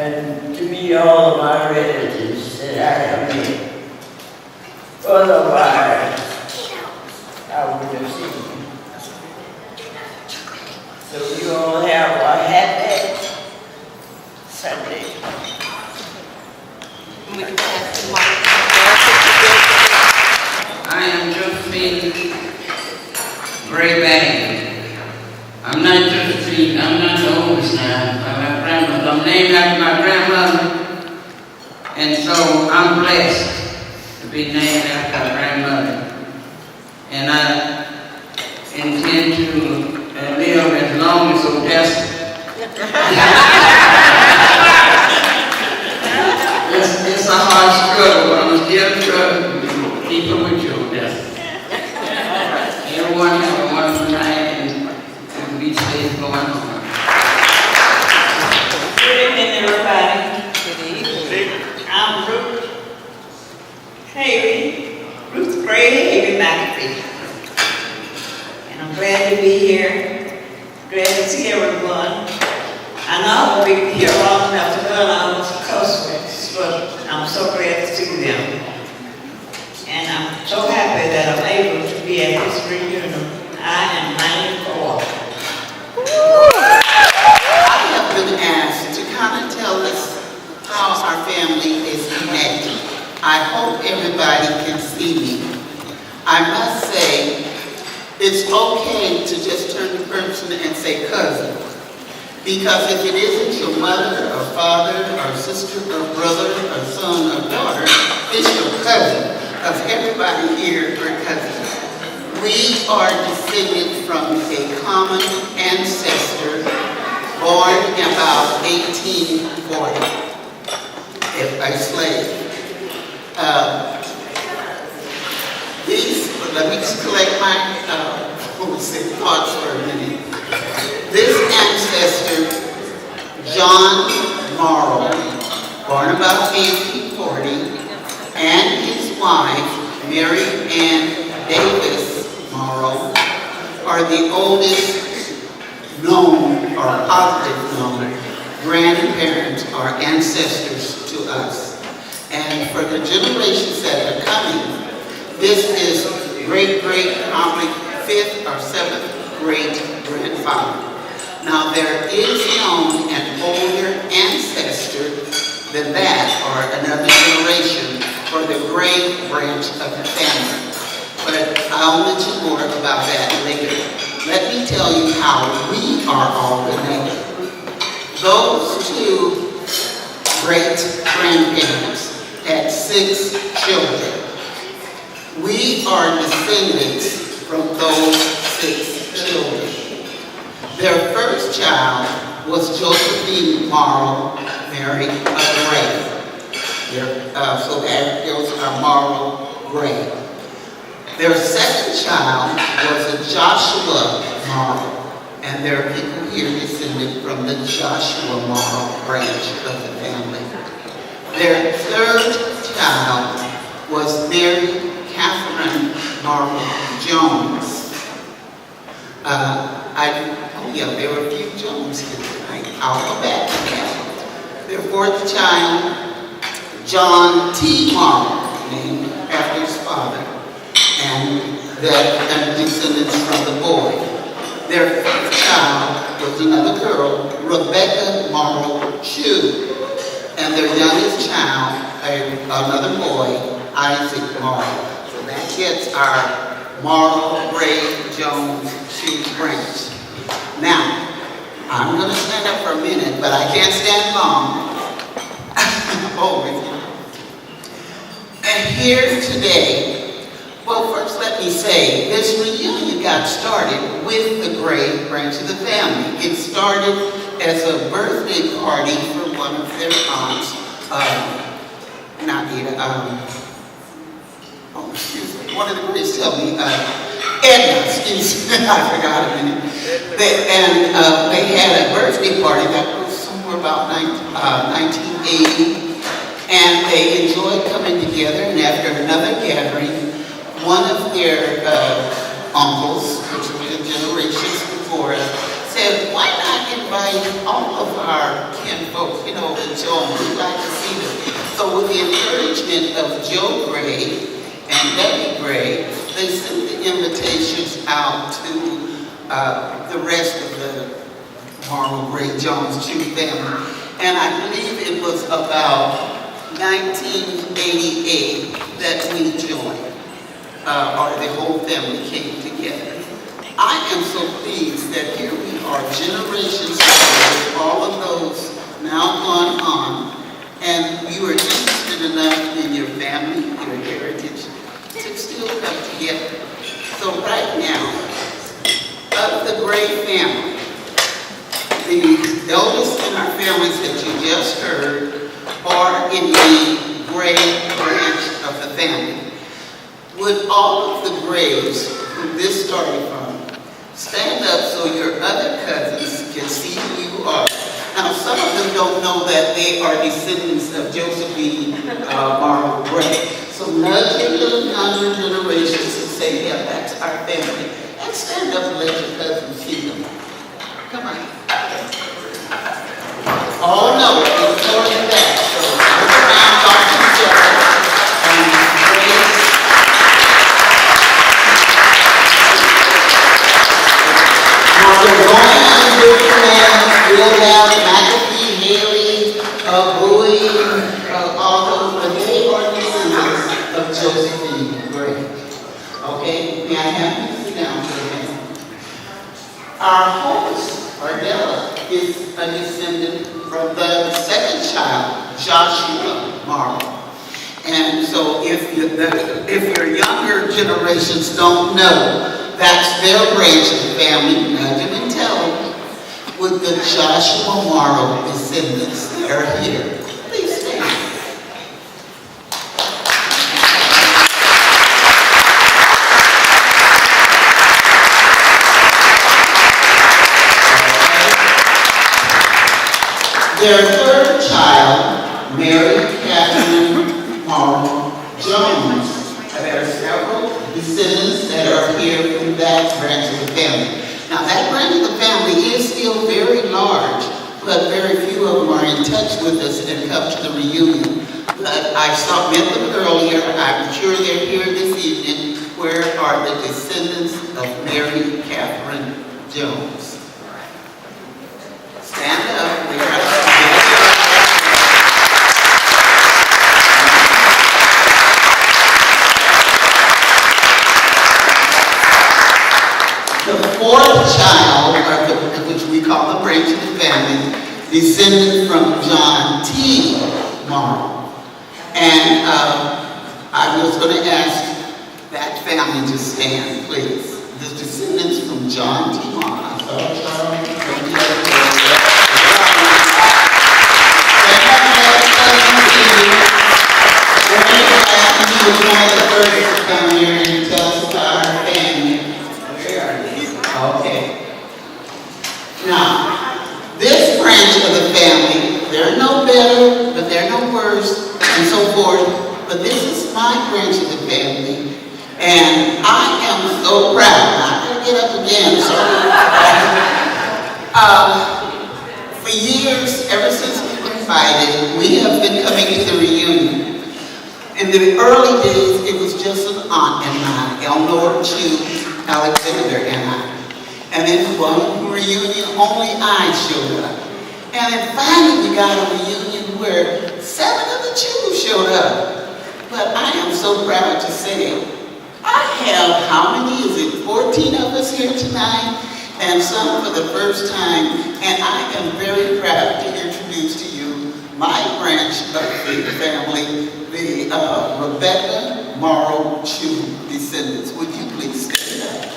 and to meet all of my relatives that I have met. Otherwise, I would have seen you. So you all have a happy Sunday. I am Josephine Gray Age. I'm not Josephine, I'm not the oldest now. I'm my grandmother. I'm named after my grandmother. And so I'm blessed to be named after my grandmother. And I intend to live as long as Odessa. It's a hard struggle, but I'm still struggling. Keep it with you, Odessa. Everyone have a wonderful night and be safe going home. Good evening, everybody. Good evening. I'm Ruth. Hey, Ruth Gray Age, McAfee. And I'm glad to be here. Glad to see everyone. I know I won't be here long enough to learn all those cuss words, but I'm so glad to see them. And I'm so happy that I'm able to be at this reunion. I am 94. I have been asked to kind of tell us how our family is connected. I hope everybody can see me. I must say, it's okay to just turn to the person and say cousin. Because if it isn't your mother or father or sister or brother or son or daughter, it's your cousin. Because everybody here are cousins. We are descended from a common ancestor born in about 1840, a slave. Let me just collect my thoughts for a minute. This ancestor, John Morrow, born about 1840, and his wife, Mary Ann Davis Morrow, are the oldest known or positive known grandparents or ancestors to us. And for the generations that are coming, this is probably 5th or 7th great grandfather. Now there is known an older ancestor than that, or another generation, for the Gray branch of the family. But I'll mention more about that later. Let me tell you how we are all related. Those two great-grandparents had 6 children. We are descendants from those 6 children. Their first child was Josephine Mary Gray. So that was Morrow Gray. Their second child was a Joshua Morrow, and there are people here descended from the Joshua Morrow branch of the family. Their third child was Mary Catherine Morrow Jones. There were a few Jones here tonight. I'll go back to that. Their fourth child, John T. Morrow, named after his father, and descendants from the boy. Their fifth child was another girl, Rebecca Morrow Chew, and their youngest child, another boy, Isaac Morrow. So that gets our Morrow, Gray, Jones, Chew branch. Now, I'm going to stand up for a minute, but I can't stand long. And here today, well, first let me say, this reunion got started with the Gray branch of the family. It started as a birthday party for one of their aunts, one of the Grays tell me, Edna, excuse me, I forgot a minute. They had a birthday party that was somewhere about 1980. And they enjoyed coming together, and after another gathering, one of their uncles, which were the generations before us, said, why not invite invite all of our kinfolk, you know, and Joan, we'd like to see them. So with the encouragement of Joe Gray and Debbie Gray, they sent the invitations out to the rest of the Morrow Gray Jones Jew family. And I believe it was about 1988 that we joined, or the whole family came together. I am so pleased that here we are, generations later, all of those now gone on, and you are interested enough in your family, your heritage, to still come together. So right now, of the Gray family, the eldest in our families that you just heard are in the Gray branch of the family. Would all of the Grays, who this started from, stand up so your other cousins can see who you are? Now, some of them don't know that they are descendants of Josephine Gray. So nudge your little younger generations and say, yeah, that's our family. And stand up and let your cousins see them. Come on. Oh, no, it's more than that. So look around, talk to each other. Now, we're going on to do commands. We'll have McAfee, Haley, Bowie, all those, but they are descendants of Josephine Gray. Okay? May I have you sit down for a minute? Our host, Odessa, is a descendant from the second child, Joshua Morrow. And so if your younger generations don't know, that's their branch of the family, nudge them and tell them, with the Joshua Morrow descendants that are here. Please stand. Their third child, Mary Catherine Morrow Jones. There are several descendants that are here from that branch of the family. Now that branch of the family is still very large, but very few of them are in touch with us and come to the reunion. But I met them earlier. I'm sure they're here this evening. Where are the descendants of Mary Catherine Jones? Stand up. The fourth child, which we call the branch of the family, descended from John T. Morrow. And I was going to ask that family to stand, please. The descendants from John T. Morrow. Okay. Now, this branch of the family, they're no better, but they're no worse, and so forth. But this is my branch of the family, and I am so proud. I'm going to get up again, sorry. For years, ever since we were invited, we have been coming to the reunion. In the early days, it was just an aunt and I, Eleanor Chu, Alexander and I. And then one reunion, only I showed up. And then finally we got a reunion where 7 of the Jews showed up. But I am so proud to say, I have, how many is it, 14 of us here tonight? And some for the first time. And I am very proud to introduce to you my branch of the family, the Rebecca Morrow Chu descendants. Would you please stand up?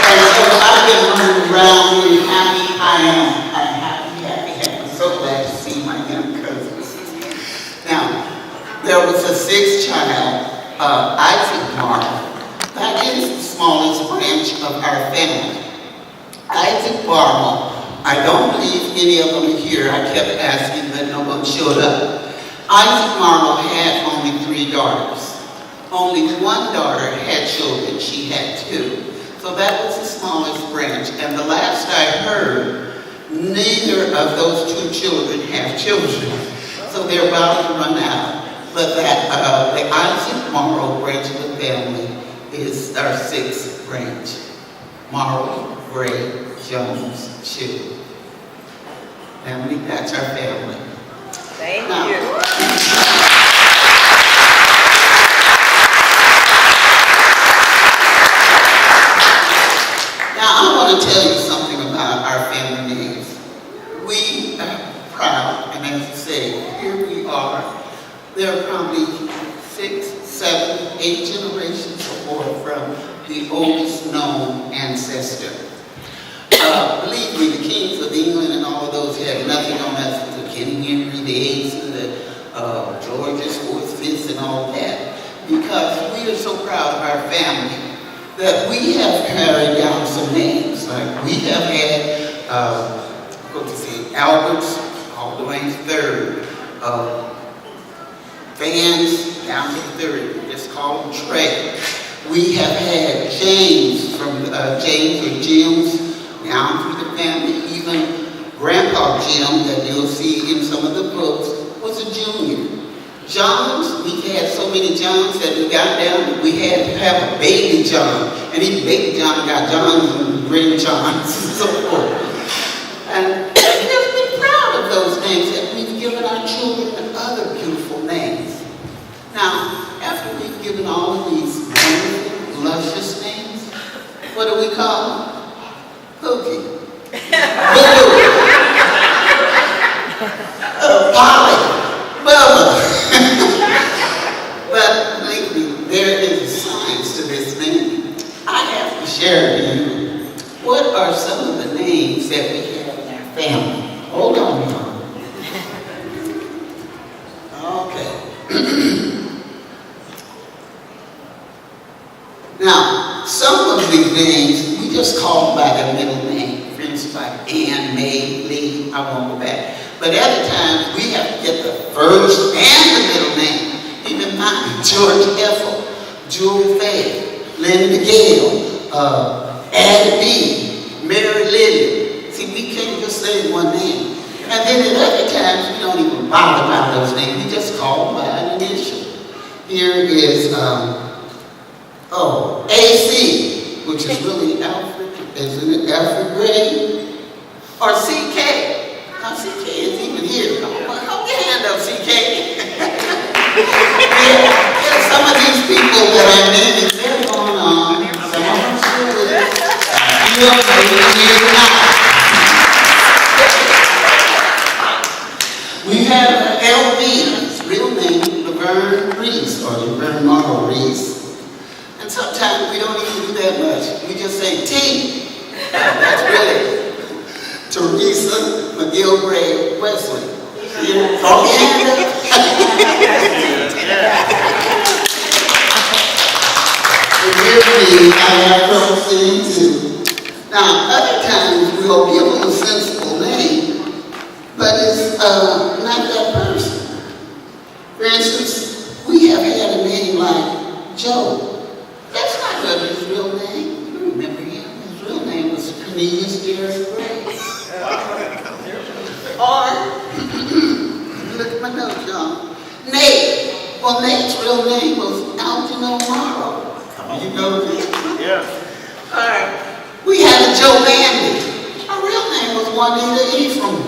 And so I've been running around really happy. I'm happy. I'm so glad to see my young cousins. Now, there was a 6th child, Isaac Morrow. That is the smallest branch of our family. Isaac Morrow, I don't believe any of them are here. I kept asking, but no one showed up. Isaac Morrow had only 3 daughters. Only one daughter had children. She had 2. So that was the smallest branch. And the last I heard, neither of those 2 children have children. So they're about to run out. But that the Isaac Morrow branch of the family is our 6th branch. Morrow, Gray, Jones, Chew. Family, that's our family. Thank you. Now, I want to tell you something about our family names. We are proud, and as I say, here we are. There are probably 6, 7, 8 generations or more from the oldest known ancestor. Believe me, the kings of England and all of those had nothing on us. The King Henry VIII and the Georges, 4th, 5th, and all that. Because we are so proud of our family that we have carried down some names. Like we have had, Alberts all the way to 3rd. Vans down to 3rd. We just call them Trey. We have had James from James or James down through the family. Even Grandpa Jim that you'll see in some of the books was a junior. Johns, we've had so many Johns that we got down, we had to have a baby John. And even baby John got Johns and great Johns and so forth. And we have been proud of those names that we've given our children other beautiful names. Now, after we've given all of these wonderful, luscious names, what do we call them? Cookie. Polly. Bubba. But lately, there is a science to this name. I have to share with you what are some of the names that we have in our family. Hold on, y'all. Okay. Now, some of these names, we just call them by their middle name. For instance, like Ann, May, Lee, I won't go back. But other times, we have to get the first and the middle name. Even mine, George Ethel, Jewel Faye, Linda Gale, Addie B, Mary Lilly. See, we can't just say one name. And then at other times, we don't even bother about those names. We just call them by an initial. Here is, AC, which is really Alfred, isn't it? Alfred Gray, or CK. Now, CK is even here. Hold your hand up, CK. Yeah, some of these people that I named, they're going on. Some of them still is. You are here now. We have LB, real name, Laverne Reese, or Laverne Morrow Reese. And sometimes we don't even do that much. We just say T. That's really Teresa McGill Gray Wesley. Yeah. Oh, yeah. Forgive me, I have trouble saying too. Now, other times we'll give them a sensible name, but it's not that person. For instance, we have had a name like Joe. That's not really his real name. You remember him. His real name was Cornelius Gary Gray. Or, look at my notes, y'all. Nate. Well, Nate's real name was Algernon Morrow. You know this? Yeah. All right. We had a Joe Manley. Her real name was Juanita Ephraim.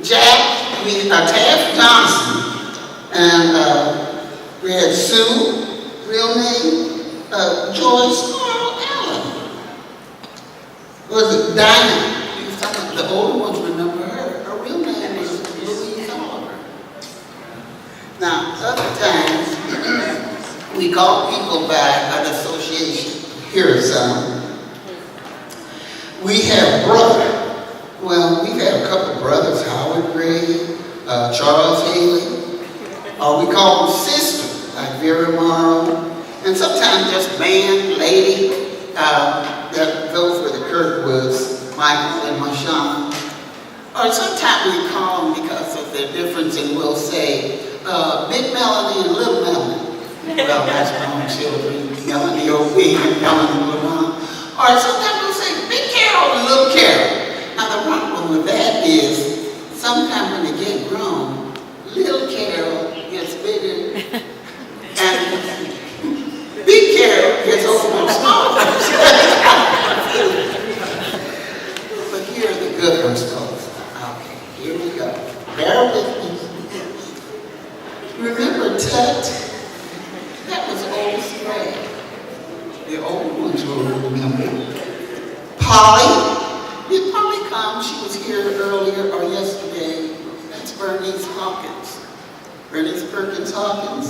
Jack, Taft Johnson. And we had Sue, real name, Joyce Carl Allen. Was it Dinah? The older ones remember her. Her real name was Louise Oliver. Now, other times, we call people by an association. Here's some. We have brother. Well, we've had a couple of brothers, Howard Gray, Charles Haley. We call them sister, like Vera Morrow. And sometimes just man, lady. That goes for the Kirkwoods, Michael and Marshawn. Or sometimes we call them because of their difference, and we'll say, Big Melanie and Little Melanie. Well, that's my own children, Melanie O.B. and Melanie Lamont. Or sometimes we'll say Big Carol and Little Carol. Now the problem with that is, sometimes when they get grown, Little Carol gets bigger and Big Carol gets almost smaller. But here are the good ones, folks. Okay, here we go. Bear with me. Remember Tut? That was old Gray. The old ones will remember. Polly. Did Polly come? She was here earlier or yesterday. That's Bernice Hawkins. Bernice Perkins Hawkins.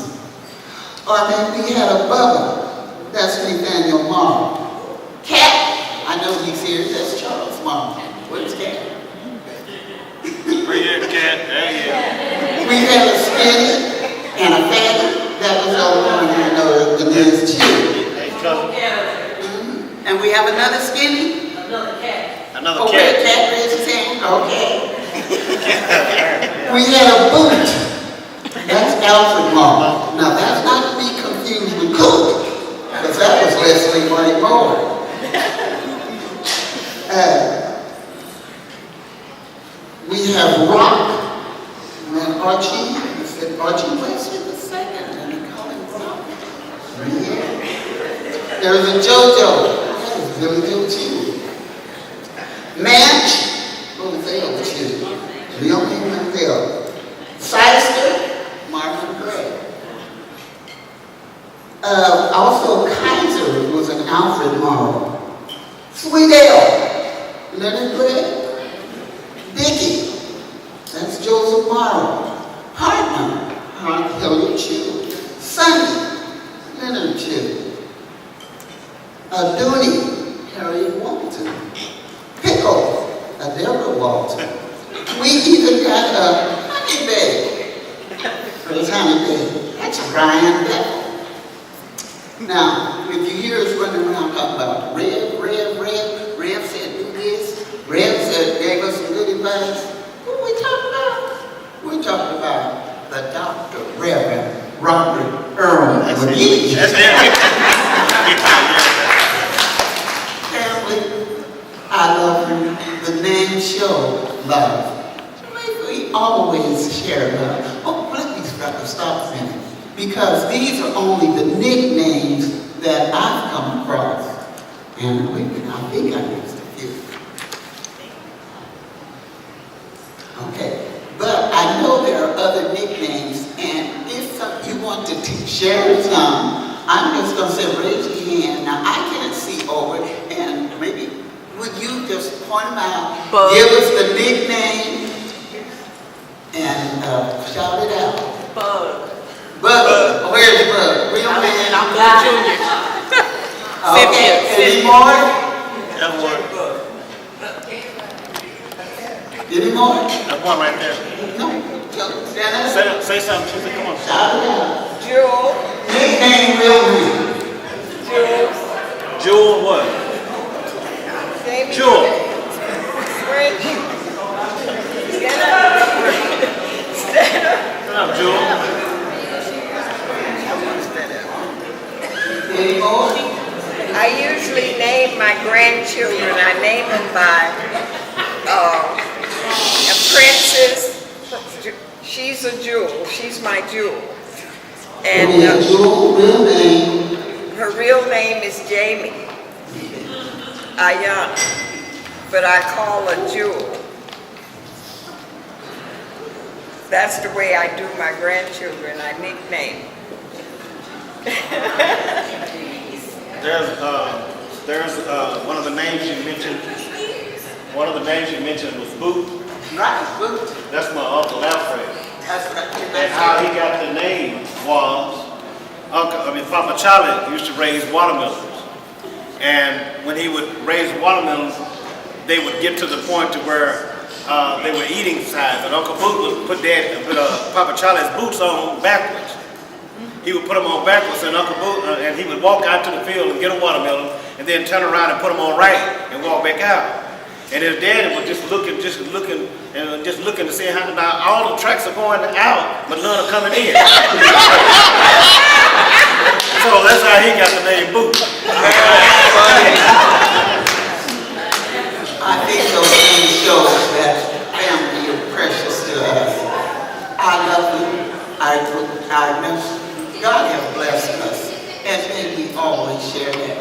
Or maybe we had a Bubba. That's Nathaniel Morrow. Cat. I know he's here. That's Charles Morrow. Where's Cat? Right here, Cat. There you go. We had a Skinny and a Fatty. That was the only one you know the name's Chew. Hey, cousin. And we have another Skinny. Another cat. Another Oh, cat. wait, Cat raised his hand. Okay. We had a Boot. That's Alfred Morrow. Now that's not to be confused with Cook, because that was Leslie Money Moore. We have Rock. And then Archie. We said Archie Wesley the second, and we call him Rock. Yeah. There's a JoJo. That was Billy Bill too. Match. Bozell too. Leonie Mandel. Sister. Martha Gray. Also, Kaiser was an Alfred Morrow. Sweet Ale. Leonard Gray. Dickie. That's Joseph Morrow. Partner. Hilliard Chew. Sonny. Leonard Chew. Dooney. Harriet Walton. Pickle. Adela Walton. We even got a Honey Bay. Where's Honey Bay? That's Brian Beckle. Now, if you hear us running around talking about Rev said do this, Rev said gave us some good advice. What are we talking about? We're talking about the Dr. Reverend Robert Earl McGee. That's it. Apparently, I love him. The name show love. So we always share love. Oh, let me stop a minute. Because these are only the nicknames that I've come across. And I think I used a few. Okay. But I know there are other nicknames, and if you want to share some, I'm just going to say raise your hand. Now, I can't see over, and maybe would you just point them out, Bug. Give us the nickname, and shout it out. Bug. Bug. Where's Bug? Real man. I'm Bug Junior. Okay. Any more? That's one. Any more? That's one right there. No. Stand up. Say something. She said, come on. Shout it out. Jewel. Nickname, real name. Jewel. Jewel what? Jamie. Jewel. French. Stand up. Stand up. Stand up, Jewel. Any more? I usually name my grandchildren. I name them by a princess. She's a jewel. She's my jewel. And Real name. her real name is Jamie Ayana, but I call her Jewel. That's the way I do my grandchildren. I nickname. There's one of the names you mentioned. One of the names you mentioned was Boot. Right, Boot. That's my Uncle Alfred. That's right. And how he got the name was Papa Charlie used to raise watermelons. And when he would raise watermelons, they would get to the point to where they were eating size. And Uncle Boot would put Papa Charlie's boots on backwards. He would put them on backwards, and Uncle Boot, and he would walk out to the field and get a watermelon, and then turn around and put them on right and walk back out. And his daddy was just looking to see how now all the tracks are going out, but none are coming in. So that's how he got the name Boot. I think those things show that family is precious to us. I love you. I know God has blessed us, and may we always share that